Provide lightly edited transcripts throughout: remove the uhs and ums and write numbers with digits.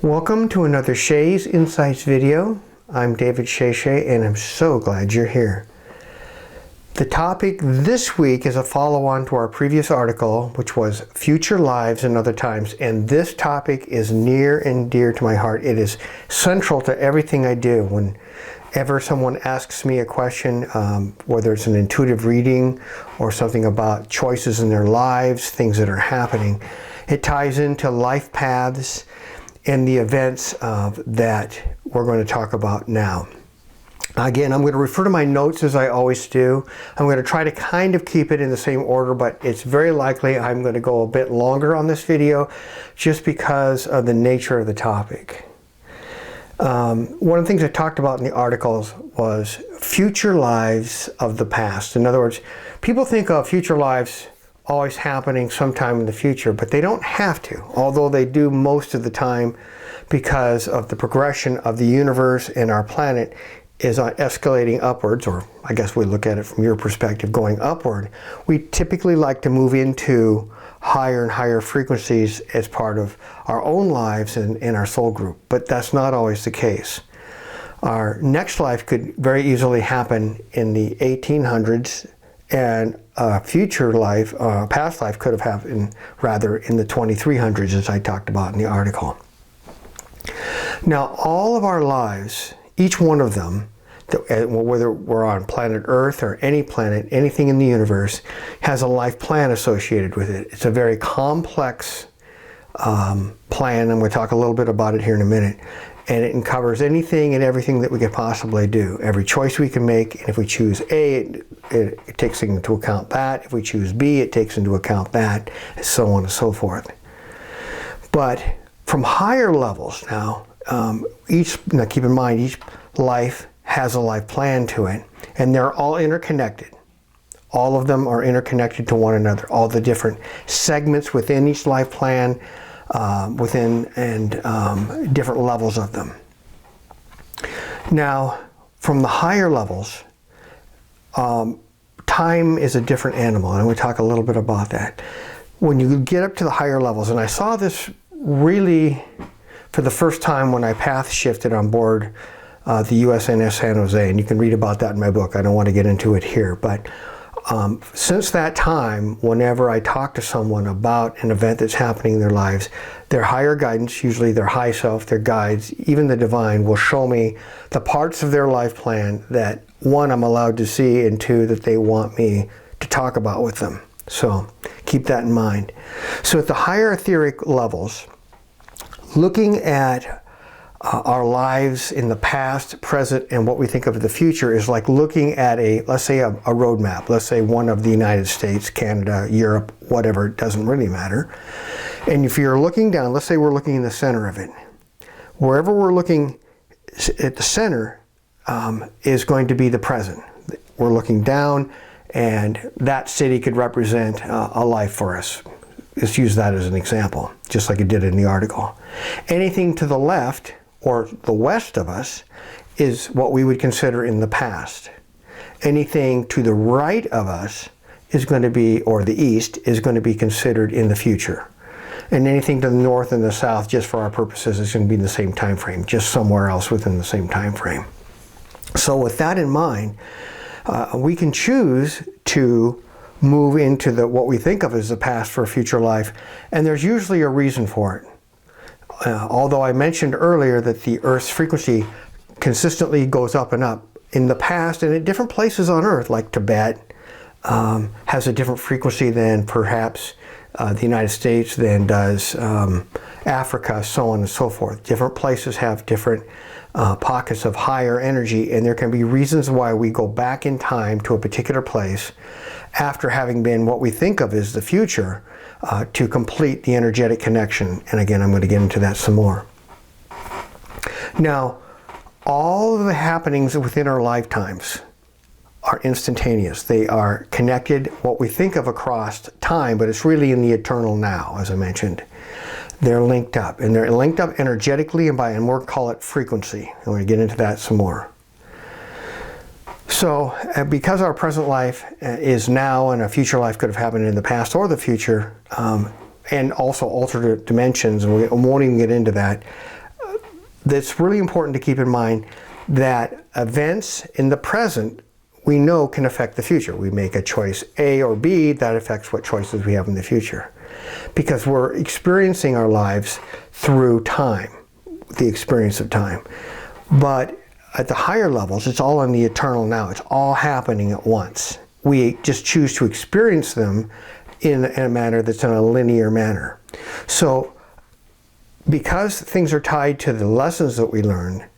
Welcome to another Shay's Insights video. I'm David Shay and I'm so glad you're here. The topic this week is a follow-on to our previous article, which was Future Lives and Other Times, and this topic is near and dear to my heart. It is central to everything I do. Whenever someone asks me a question, whether it's an intuitive reading or something about choices in their lives, things that are happening, it ties into life paths and the events that we're going to talk about now. Again, I'm going to refer to my notes as I always do. I'm going to try to kind of keep it in the same order, but it's very likely I'm going to go a bit longer on this video just because of the nature of the topic. One of the things I talked about in the articles was future lives of the past. In other words, people think of future lives always happening sometime in the future, but they don't have to, although they do most of the time because of the progression of the universe and our planet is escalating upwards, or I guess we look at it from your perspective going upward. We typically like to move into higher and higher frequencies as part of our own lives and in our soul group, but that's not always the case. Our next life could very easily happen in the 1800s, and a future life, past life could have happened rather in the 2300s, as I talked about in the article. Now, all of our lives, each one of them, whether we're on planet Earth or any planet, anything in the universe, has a life plan associated with it. It's a very complex plan, and we'll talk a little bit about it here in a minute. And it covers anything and everything that we could possibly do. Every choice we can make, and if we choose A, it takes into account that. If we choose B, it takes into account that, and so on and so forth. But from higher levels now, now keep in mind, each life has a life plan to it, and they're all interconnected. All of them are interconnected to one another. All the different segments within each life plan, different levels of them. Now, from the higher levels, time is a different animal, and we talk a little bit about that. When you get up to the higher levels, and I saw this really for the first time when I path shifted on board the USNS San Jose, and you can read about that in my book. I don't want to get into it here, but since that time, whenever I talk to someone about an event that's happening in their lives, their higher guidance, usually their high self, their guides, even the divine, will show me the parts of their life plan that, one, I'm allowed to see, and two, that they want me to talk about with them. So keep that in mind. So at the higher etheric levels, looking at our lives in the past, present, and what we think of the future is like looking at let's say a road map. Let's say one of the United States, Canada, Europe, whatever, it doesn't really matter. And if you're looking down, let's say we're looking in the center of it. Wherever we're looking at the center is going to be the present. We're looking down, and that city could represent a life for us. Let's use that as an example, just like it did in the article. Anything to the left or the west of us is what we would consider in the past. Anything to the right of us is going to be, or the east, is going to be considered in the future. And anything to the north and the south, just for our purposes, is going to be in the same time frame, just somewhere else within the same time frame. So with that in mind, we can choose to move into what we think of as the past for a future life, and there's usually a reason for it. Although I mentioned earlier that the Earth's frequency consistently goes up and up, in the past and at different places on Earth, like Tibet, has a different frequency than perhaps the United States, than does Africa, so on and so forth. Different places have different pockets of higher energy, and there can be reasons why we go back in time to a particular place after having been what we think of as the future to complete the energetic connection. And again, I'm going to get into that some more. Now, all of the happenings within our lifetimes are instantaneous. They are connected, what we think of across time, but it's really in the eternal now, as I mentioned. They're linked up, and they're linked up energetically and we'll call it frequency. I'm going to get into that some more. So because our present life is now, and a future life could have happened in the past or the future, and also alternate dimensions, and we won't even get into that, that's really important to keep in mind that events in the present we know can affect the future. We make a choice A or B, that affects what choices we have in the future. Because we're experiencing our lives through time, the experience of time. But at the higher levels, it's all in the eternal now. It's all happening at once. We just choose to experience them in a manner that's in a linear manner. So, because things are tied to the lessons that we learn,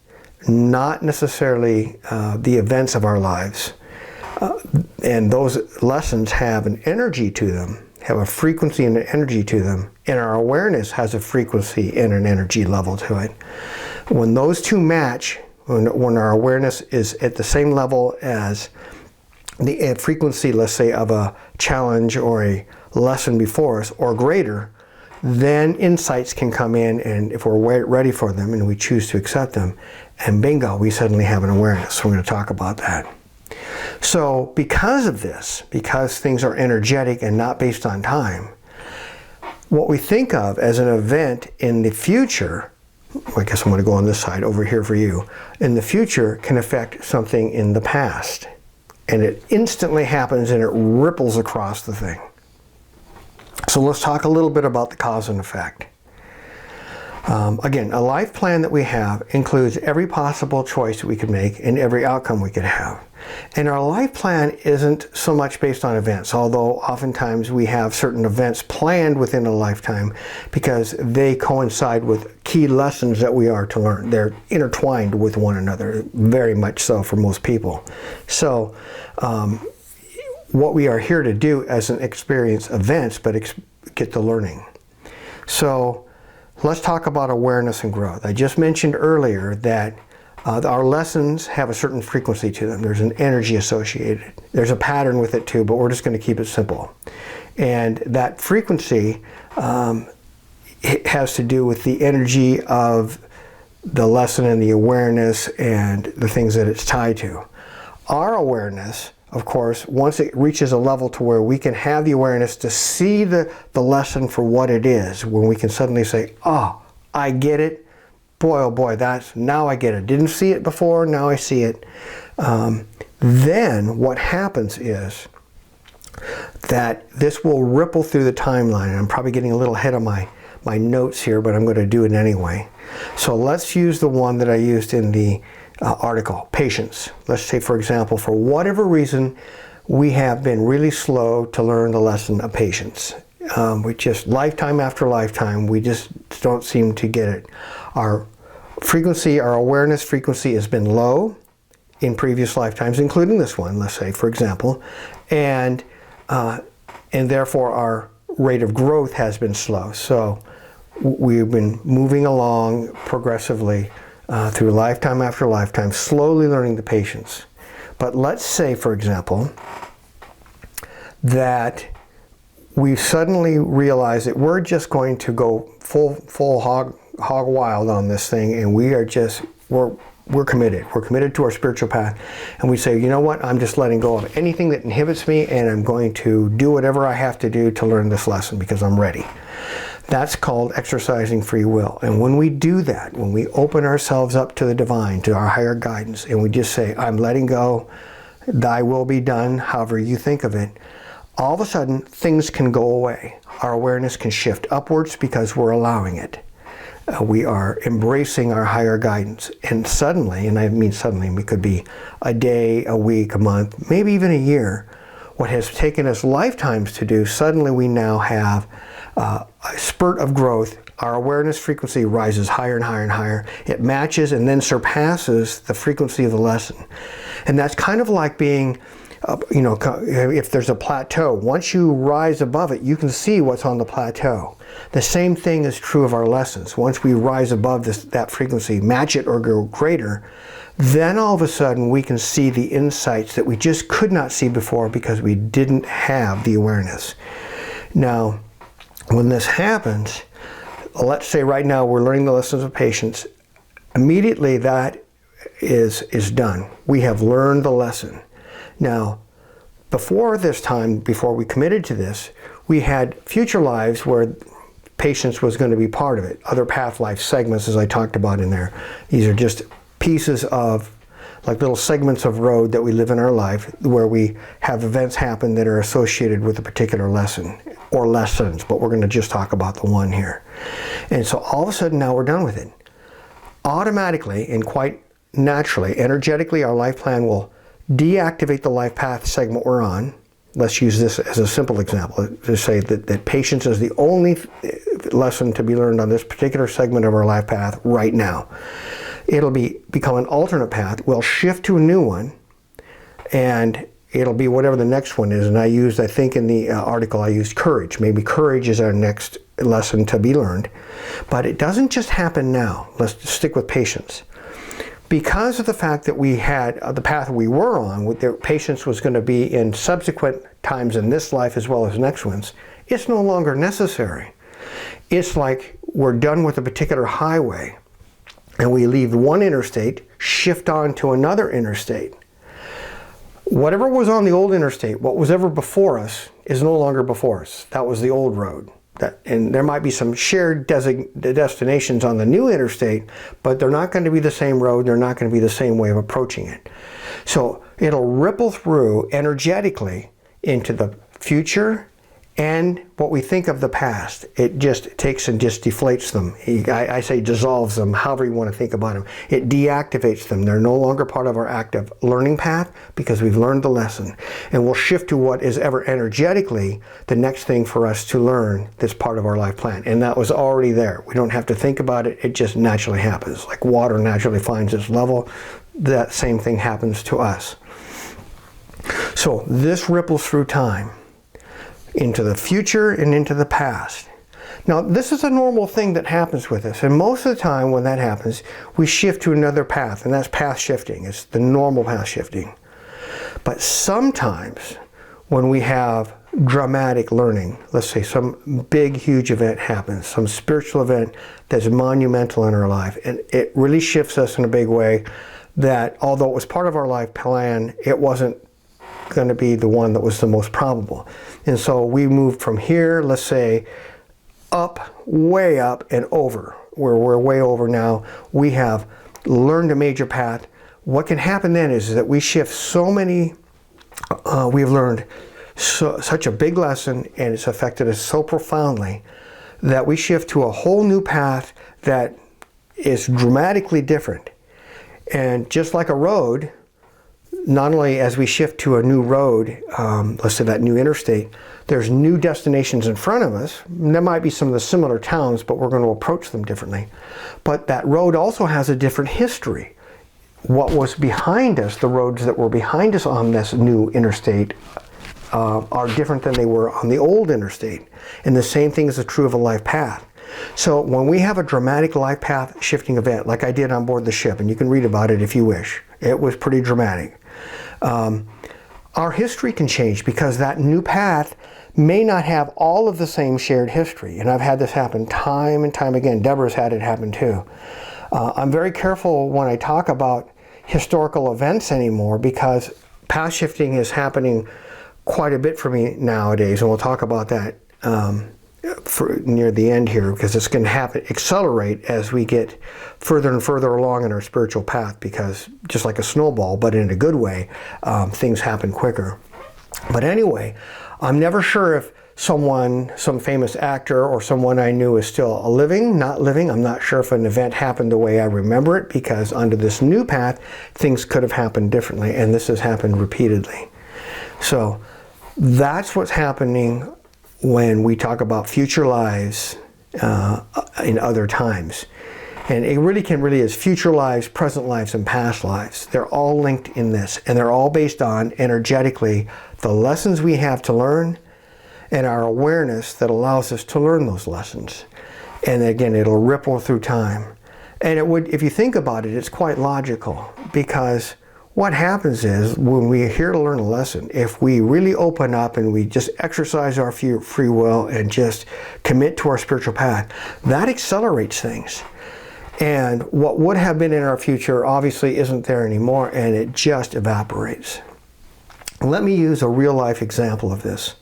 not necessarily the events of our lives, and those lessons have an energy to them, have a frequency and an energy to them, and our awareness has a frequency and an energy level to it. When those two match, when our awareness is at the same level as the frequency, let's say, of a challenge or a lesson before us, or greater, then insights can come in, and if we're ready for them and we choose to accept them, and bingo, we suddenly have an awareness. So we're going to talk about that. So because of this, because things are energetic and not based on time, what we think of as an event in the future, I guess I'm going to go on this side over here for you, in the future can affect something in the past. And it instantly happens and it ripples across the thing. So let's talk a little bit about the cause and effect. Again, a life plan that we have includes every possible choice that we could make and every outcome we could have. And our life plan isn't so much based on events, although oftentimes we have certain events planned within a lifetime because they coincide with key lessons that we are to learn. They're intertwined with one another, very much so for most people. So what we are here to do as an experience events, but get the learning. So let's talk about awareness and growth. I just mentioned earlier that our lessons have a certain frequency to them. There's an energy associated. There's a pattern with it too, but we're just going to keep it simple. And that frequency it has to do with the energy of the lesson and the awareness and the things that it's tied to. Our awareness, of course, once it reaches a level to where we can have the awareness to see the lesson for what it is, when we can suddenly say, oh, I get it. Boy, oh boy, now I get it. Didn't see it before, now I see it. Then what happens is that this will ripple through the timeline. I'm probably getting a little ahead of my notes here, but I'm going to do it anyway. So let's use the one that I used in the article, patience. Let's say, for example, for whatever reason, we have been really slow to learn the lesson of patience. We just, lifetime after lifetime, we just don't seem to get it. Our frequency, our awareness frequency has been low in previous lifetimes, including this one, let's say, for example, and therefore our rate of growth has been slow. So we've been moving along progressively through lifetime after lifetime, slowly learning the patience. But let's say, for example, that we suddenly realize that we're just going to go full hog wild on this thing, and we are just, we're committed. We're committed to our spiritual path, and we say, you know what, I'm just letting go of anything that inhibits me, and I'm going to do whatever I have to do to learn this lesson because I'm ready. That's called exercising free will. And when we do that, when we open ourselves up to the divine, to our higher guidance, and we just say, I'm letting go, thy will be done, however you think of it, all of a sudden things can go away. Our awareness can shift upwards because we're allowing it. We are embracing our higher guidance. And suddenly, and I mean suddenly, it could be a day, a week, a month, maybe even a year, what has taken us lifetimes to do, suddenly we now have a spurt of growth. Our awareness frequency rises higher and higher and higher. It matches and then surpasses the frequency of the lesson. And that's kind of like being, if there's a plateau, once you rise above it, you can see what's on the plateau. The same thing is true of our lessons. Once we rise above that frequency, match it or go greater, then all of a sudden we can see the insights that we just could not see before because we didn't have the awareness. Now, when this happens, let's say right now we're learning the lessons of patience, immediately that is done. We have learned the lesson. Now, before this time, before we committed to this, we had future lives where patience was going to be part of it. Other path life segments, as I talked about in there. These are just pieces of, like little segments of road that we live in our life where we have events happen that are associated with a particular lesson or lessons, but we're going to just talk about the one here. And so all of a sudden now we're done with it. Automatically and quite naturally, energetically, our life plan will deactivate the life path segment we're on. Let's use this as a simple example to say that patience is the only lesson to be learned on this particular segment of our life path right now. It'll become an alternate path. We'll shift to a new one, and it'll be whatever the next one is. And I think in the article I used courage. Maybe courage is our next lesson to be learned. But it doesn't just happen now. Let's stick with patience. Because of the fact that we had the path we were on, with their patience was going to be in subsequent times in this life as well as next ones, it's no longer necessary. It's like we're done with a particular highway and we leave one interstate, shift on to another interstate. Whatever was on the old interstate, what was ever before us, is no longer before us. That was the old road. And there might be some shared destinations on the new interstate, but they're not going to be the same road. They're not going to be the same way of approaching it. So it'll ripple through energetically into the future and what we think of the past. It just takes and just deflates them. I say dissolves them, however you want to think about them. It deactivates them. They're no longer part of our active learning path because we've learned the lesson. And we'll shift to what is ever energetically the next thing for us to learn that's part of our life plan. And that was already there. We don't have to think about it. It just naturally happens. Like water naturally finds its level, that same thing happens to us. So this ripples through time, into the future and into the past. Now, this is a normal thing that happens with us, and most of the time when that happens, we shift to another path, and that's path shifting. It's the normal path shifting. But sometimes when we have dramatic learning, let's say some big, huge event happens, some spiritual event that's monumental in our life, and it really shifts us in a big way that, although it was part of our life plan, it wasn't going to be the one that was the most probable. And so we moved from here, let's say, up, way up, and over. We're way over now. We have learned a major path. What can happen then is that we shift so many, we've learned such a big lesson, and it's affected us so profoundly that we shift to a whole new path that is dramatically different. And just like a road, not only as we shift to a new road, let's say that new interstate, there's new destinations in front of us. There might be some of the similar towns, but we're going to approach them differently. But that road also has a different history. What was behind us, the roads that were behind us on this new interstate, are different than they were on the old interstate. And the same thing is true of a life path. So when we have a dramatic life path shifting event, like I did on board the ship, and you can read about it if you wish, it was pretty dramatic. Our history can change because that new path may not have all of the same shared history. And I've had this happen time and time again. Deborah's had it happen too. I'm very careful when I talk about historical events anymore because path shifting is happening quite a bit for me nowadays. And we'll talk about that near the end here, because it's going to accelerate as we get further and further along in our spiritual path, because just like a snowball, but in a good way, things happen quicker. But anyway, I'm never sure if some famous actor or someone I knew is still living, not living. I'm not sure if an event happened the way I remember it, because under this new path, things could have happened differently, and this has happened repeatedly. So that's what's happening when we talk about future lives in other times. And it really is future lives, present lives, and past lives. They're all linked in this, and they're all based on, energetically, the lessons we have to learn and our awareness that allows us to learn those lessons. And again, it'll ripple through time. And it would, if you think about it, it's quite logical, because what happens is when we're here to learn a lesson, if we really open up and we just exercise our free will and just commit to our spiritual path, that accelerates things. And what would have been in our future obviously isn't there anymore, and it just evaporates. Let me use a real life example of this.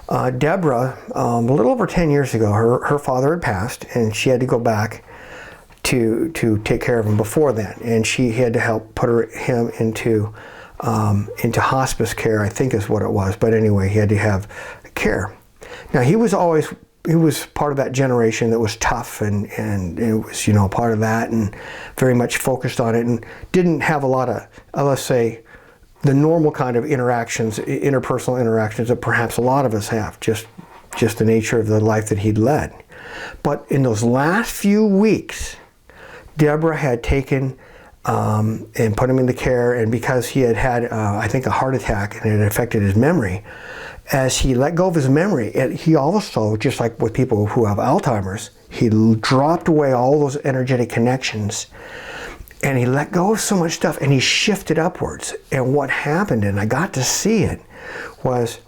Deborah, a little over 10 years ago, her father had passed, and she had to go back to take care of him before then, and she had to help put him into hospice care, I think is what it was. But anyway, he had to have care. Now he was part of that generation that was tough, and it was, part of that, and very much focused on it, and didn't have a lot of, let's say, the normal kind of interactions, interpersonal interactions that perhaps a lot of us have, just the nature of the life that he'd led. But in those last few weeks, Deborah had taken and put him into care, and because he had I think, a heart attack, and it affected his memory, as he let go of his memory, he also, just like with people who have Alzheimer's, he dropped away all those energetic connections, and he let go of so much stuff, and he shifted upwards. And what happened, and I got to see it, was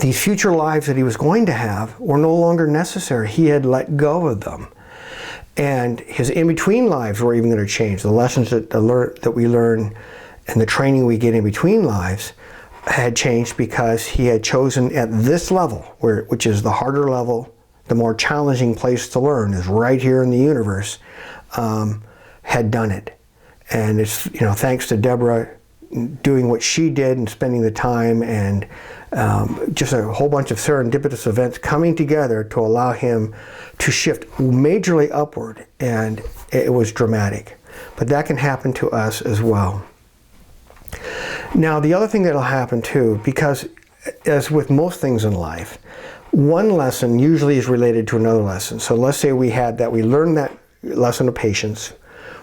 these future lives that he was going to have were no longer necessary. He had let go of them. And his in-between lives were even going to change. The lessons that we learn and the training we get in between lives had changed, because he had chosen at this level, which is the harder level, the more challenging place to learn is right here in the universe, had done it. And it's, thanks to Deborah doing what she did and spending the time, and just a whole bunch of serendipitous events coming together to allow him to shift majorly upward, and it was dramatic. But that can happen to us as well. Now, the other thing that'll happen too, because as with most things in life, one lesson usually is related to another lesson. So let's say we learned that lesson of patience.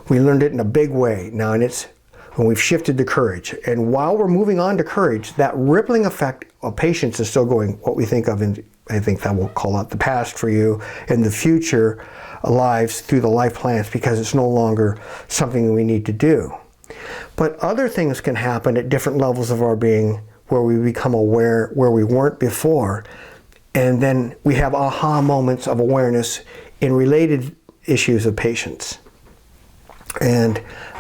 We learned it in a big way. Now, and when we've shifted to courage. And while we're moving on to courage, that rippling effect of patience is still going, what we think of in, I think that will call out the past for you, and the future lives through the life plans, because it's no longer something we need to do. But other things can happen at different levels of our being, where we become aware where we weren't before, and then we have aha moments of awareness in related issues of patience. And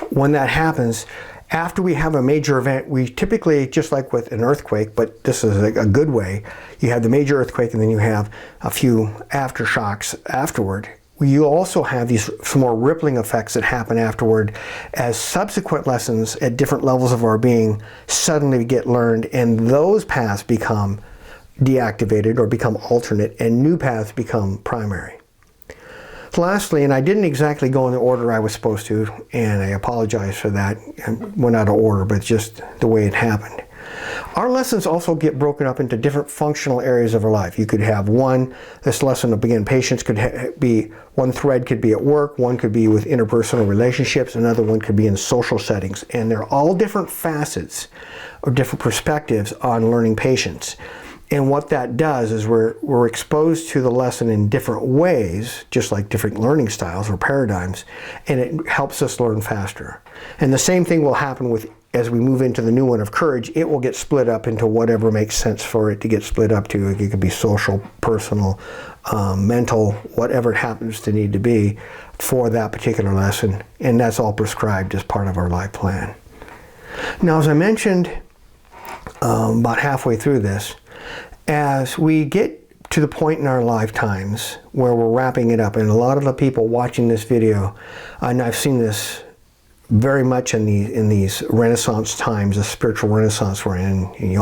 when that happens, after we have a major event, we typically, just like with an earthquake, but this is a good way, you have the major earthquake and then you have a few aftershocks afterward. You also have some more rippling effects that happen afterward as subsequent lessons at different levels of our being suddenly get learned, and those paths become deactivated or become alternate, and new paths become primary. Lastly, and I didn't exactly go in the order I was supposed to, and I apologize for that. I went out of order, but just the way it happened. Our lessons also get broken up into different functional areas of our life. You could have this lesson of, again, patience could be, one thread could be at work, one could be with interpersonal relationships, another one could be in social settings. And they're all different facets or different perspectives on learning patience. And what that does is we're exposed to the lesson in different ways, just like different learning styles or paradigms, and it helps us learn faster. And the same thing will happen as we move into the new one of courage. It will get split up into whatever makes sense for it to get split up to. It could be social, personal, mental, whatever it happens to need to be for that particular lesson. And that's all prescribed as part of our life plan. Now, as I mentioned about halfway through this, as we get to the point in our lifetimes where we're wrapping it up, and a lot of the people watching this video, and I've seen this very much in these Renaissance times, the spiritual Renaissance we're in, and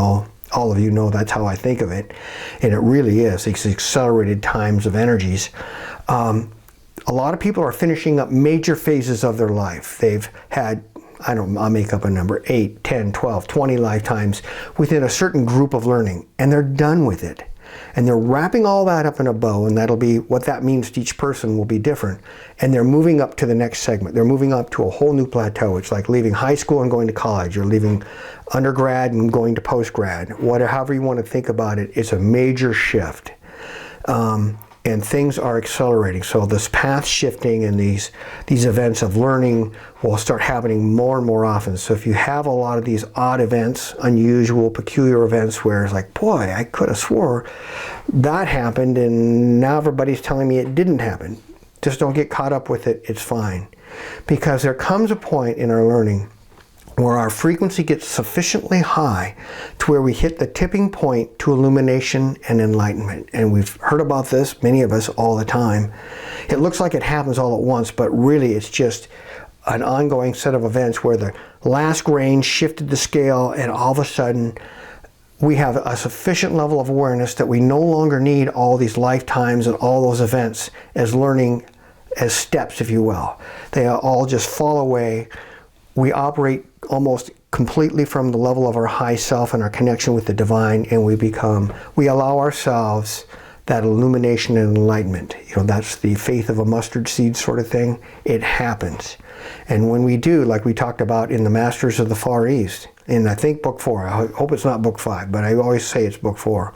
all of you know that's how I think of it, and it really is. These accelerated times of energies. A lot of people are finishing up major phases of their life. They've had, I'll make up a number, 8, 10, 12, 20 lifetimes within a certain group of learning, and they're done with it. And they're wrapping all that up in a bow, and that'll be, what that means to each person will be different. And they're moving up to the next segment. They're moving up to a whole new plateau. It's like leaving high school and going to college, or leaving undergrad and going to postgrad. However you want to think about it, it's a major shift. And things are accelerating. So this path shifting and these events of learning will start happening more and more often. So if you have a lot of these odd events, unusual, peculiar events where it's like, boy, I could have swore that happened and now everybody's telling me it didn't happen. Just don't get caught up with it. It's fine. Because there comes a point in our learning where our frequency gets sufficiently high to where we hit the tipping point to illumination and enlightenment. And we've heard about this, many of us, all the time. It looks like it happens all at once, but really it's just an ongoing set of events where the last grain shifted the scale, and all of a sudden we have a sufficient level of awareness that we no longer need all these lifetimes and all those events as learning, as steps, if you will. They all just fall away. We operate almost completely from the level of our high self and our connection with the divine, and we allow ourselves that illumination and enlightenment. You know, that's the faith of a mustard seed sort of thing. It happens. And when we do, like we talked about in the Masters of the Far East, in I think book 4, I hope it's not book 5, but I always say it's book 4,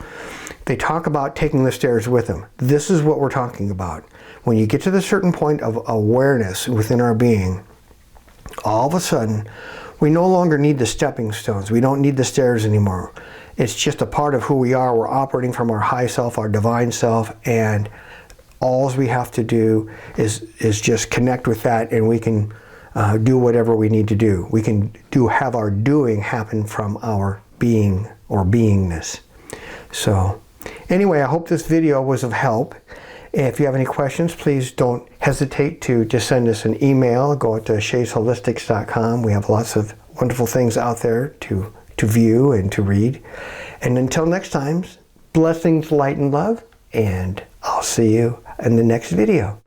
they talk about taking the stairs with them. This is what we're talking about. When you get to the certain point of awareness within our being, all of a sudden, we no longer need the stepping stones. We don't need the stairs anymore. It's just a part of who we are. We're operating from our high self, our divine self, and all we have to do is just connect with that, and we can do whatever we need to do. We can have our doing happen from our being or beingness. So anyway, I hope this video was of help. If you have any questions, please don't hesitate to just send us an email. Go to shaysholistics.com. We have lots of wonderful things out there to view and to read. And until next time, blessings, light, and love, and I'll see you in the next video.